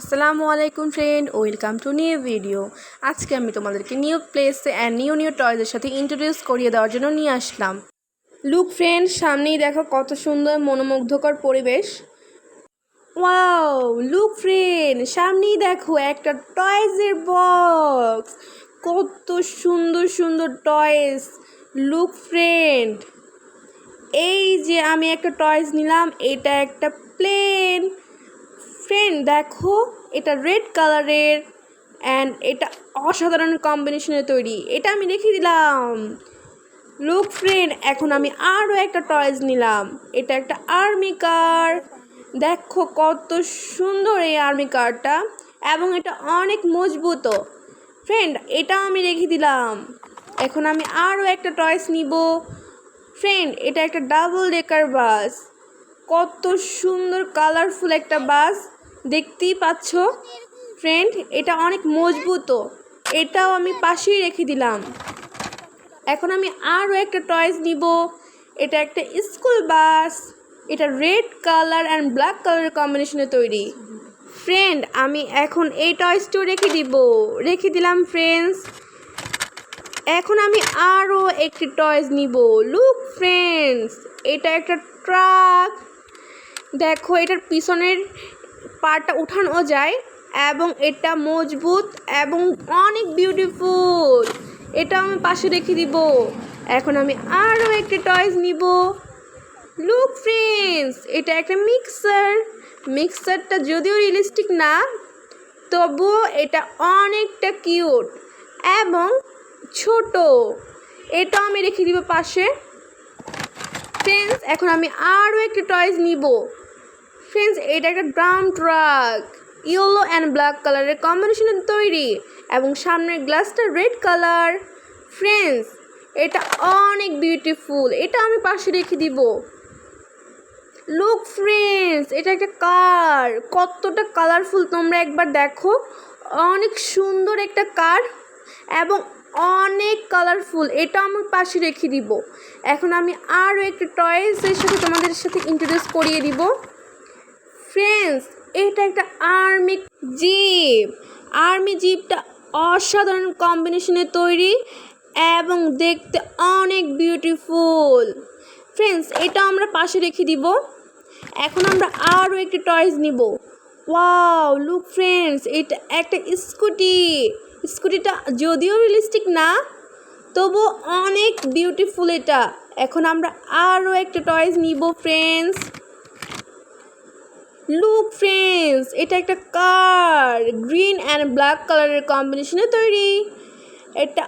আসসালামু আলাইকুম friend, welcome to new video. আজকে আমি তোমাদেরকে নিউ প্লেসে অ্যান্ড নিউ টয়েজের সাথে ইন্ট্রোডিউস করিয়ে দেওয়ার জন্য নিয়ে আসলাম। লুক ফ্রেন্ড, সামনেই দেখো কত সুন্দর মনোমুগ্ধকর পরিবেশ। ওয়াও, লুক ফ্রেন্ড, সামনেই দেখো একটা টয়েজের বক্স। কত সুন্দর সুন্দর টয়েস। লুক ফ্রেন্ড, এই যে আমি একটা টয়েস নিলাম, এটা একটা প্লেন। ফ্রেন্ড দেখো, এটা রেড কালারের অ্যান্ড এটা অসাধারণ কম্বিনেশনে তৈরি। এটা আমি রেখে দিলাম। লুক ফ্রেন্ড, এখন আমি আরও একটা টয়েস নিলাম। এটা একটা আর্মি কার। দেখো কত সুন্দর এই আর্মি কারটা, এবং এটা অনেক মজবুত। ফ্রেন্ড, এটা আমি রেখে দিলাম। এখন আমি আরও একটা টয়েস নিব। ফ্রেন্ড, এটা একটা ডাবল ডেকার বাস। কত সুন্দর কালারফুল একটা বাস, দেখতেই পাচ্ছ ফ্রেন্ড। এটা অনেক মজবুত, এটাও আমি পাশেই রেখে দিলাম। এখন আমি আরও একটা টয়েস নিব। এটা একটা স্কুল বাস। এটা রেড কালার অ্যান্ড ব্ল্যাক কালারের কম্বিনেশনে তৈরি। ফ্রেন্ড, আমি এখন এই টয়েসটিও রেখে দিলাম ফ্রেন্ডস। এখন আমি আরও একটি টয়েস নিব। লুক ফ্রেন্ডস, এটা একটা ট্রাক। দেখো, এটার পিছনের পার্টটা উঠানো যায় এবং এটা মজবুত এবং অনেক বিউটিফুল। এটা আমি পাশে রেখে দিব। এখন আমি আরও একটি টয়েস নিব। লুক ফ্রেন্ডস, এটা একটা মিক্সারটা যদিও রিয়েলিস্টিক না, তবুও এটা অনেকটা কিউট এবং ছোট। এটা আমি রেখে দিব পাশে। ফ্রেন্ডস, এখন আমি আরও একটি টয়েস নিব। ফ্রেন্ডস, এটা একটা drum truck, yellow and black কালারের কম্বিনেশনে তৈরি এবং সামনের গ্লাসটা রেড কালার। ফ্রেন্ডস, এটা অনেক বিউটিফুল। এটা আমি পাশে রেখে দিব। লুক ফ্রেন্ডস, এটা একটা কার। কতটা কালারফুল তোমরা একবার দেখো। অনেক সুন্দর একটা কার এবং অনেক কালারফুল। এটা আমি পাশে রেখে দিব। এখন আমি আরও একটা টয়েসের সাথে তোমাদের সাথে ইন্ট্রোডিউস করিয়ে দিব। ফ্রেন্ডস, এটা একটা আর্মি জিপটা অসাধারণ কম্বিনেশনে তৈরি এবং দেখতে অনেক বিউটিফুল। ফ্রেন্ডস, এটা আমরা পাশে রেখে দিব। এখন আমরা আরও একটি টয়েস নিব। ওয়াও, লুক ফ্রেন্ডস, এটা একটা স্কুটিটা যদিও রিয়েলিস্টিক না, তবু অনেক বিউটিফুল এটা। এখন আমরা আরও একটা টয়েস নিব ফ্রেন্ডস। লুক ফ্রেন্ডস, এটা একটা কার, গ্রিন অ্যান্ড ব্ল্যাক কালারের কম্বিনেশনে তৈরি। এটা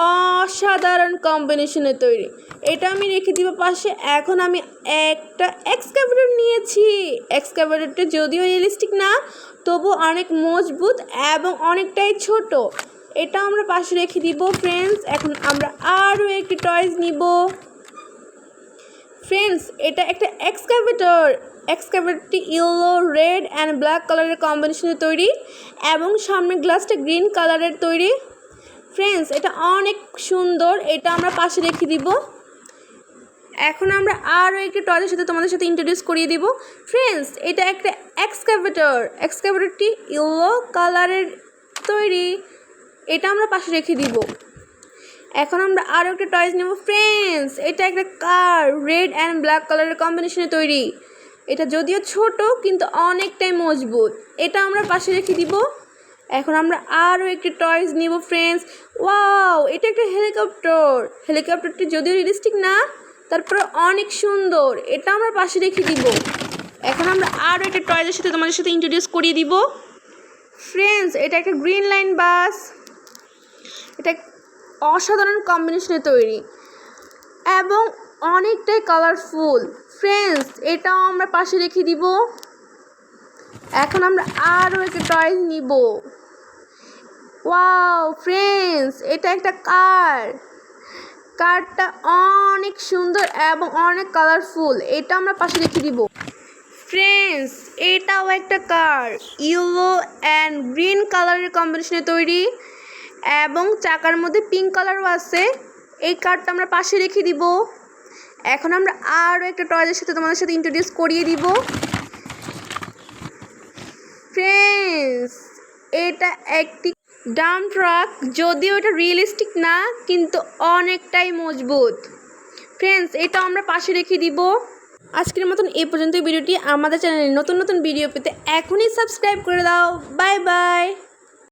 অসাধারণ কম্বিনেশনে তৈরি। এটা আমি রেখে দিব পাশে। এখন আমি একটা এক্সকাভেটর নিয়েছি। এক্সকাভেটরটা যদিও রিয়েলিস্টিক না, তবু অনেক মজবুত এবং অনেকটাই ছোট। এটা আমরা পাশে রেখে দিব ফ্রেন্ডস। এখন আমরা আরও একটি টয়েস নিব। ফ্রেন্ডস, এটা একটা এক্সকাভেটরটি ইয়েলো, রেড অ্যান্ড ব্ল্যাক কালারের কম্বিনেশনে তৈরি এবং সামনের গ্লাসটা গ্রিন কালারের তৈরি। ফ্রেন্ডস, এটা অনেক সুন্দর। এটা আমরা পাশে রেখে দিব। এখন আমরা আরও একটি টয়ের সাথে তোমাদের সাথে ইন্ট্রোডিউস করিয়ে দিব। ফ্রেন্ডস, এটা একটা এক্সকাভেটরটি ইয়েলো কালারের তৈরি। এটা আমরা পাশে রেখে দিব। এখন আমরা আরও একটা টয়েস নেব। ফ্রেন্ডস, এটা একটা কার, রেড অ্যান্ড ব্ল্যাক কালারের কম্বিনেশনে তৈরি। এটা যদিও ছোট কিন্তু অনেকটাই মজবুত। এটা আমরা পাশে রেখে দিব। এখন আমরা আরও একটি টয়েস নিব ফ্রেন্ডস। ওয়াও, এটা একটা হেলিকপ্টারটি যদিও রিয়েলিস্টিক না, তারপরে অনেক সুন্দর। এটা আমরা পাশে রেখে দিব। এখন আমরা আরও একটা টয়েসের সাথে তোমাদের সাথে ইন্ট্রোডিউস করিয়ে দিব। ফ্রেন্ডস, এটা একটা গ্রিন লাইন বাস। এটা অসাধারণ কম্বিনেশনে তৈরি এবং অনেকটাই কালারফুল। ফ্রেন্ডস, এটাও আমরা পাশে রেখে দিব। এখন আমরা আরও একটা টয়েস নিব। ওয়াও ফ্রেন্ডস, এটা একটা কারটা অনেক সুন্দর এবং অনেক কালারফুল। এটা আমরা পাশে রেখে দিব। ফ্রেন্ডস, এটাও একটা কার, ইয়েলো অ্যান্ড গ্রিন কালারের কম্বিনেশনে তৈরি এবং চাকার মধ্যে পিঙ্ক কালারও আছে। এই কারটা আমরা পাশে রেখে দিব। এখন আমরা আরও একটা টয়ের সাথে তোমাদের সাথে ইন্ট্রোডিউস করিয়ে দিব। ফ্রেন্ডস, এটা একটি ডাম্প ট্রাক, যদিও এটা রিয়েলিস্টিক না কিন্তু অনেকটাই মজবুত। ফ্রেন্ডস, এটা আমরা পাশে রেখে দিব। আজকের মতন এই পর্যন্ত ভিডিওটি। আমাদের চ্যানেলে নতুন নতুন ভিডিও পেতে এখনই সাবস্ক্রাইব করে দাও। Bye bye.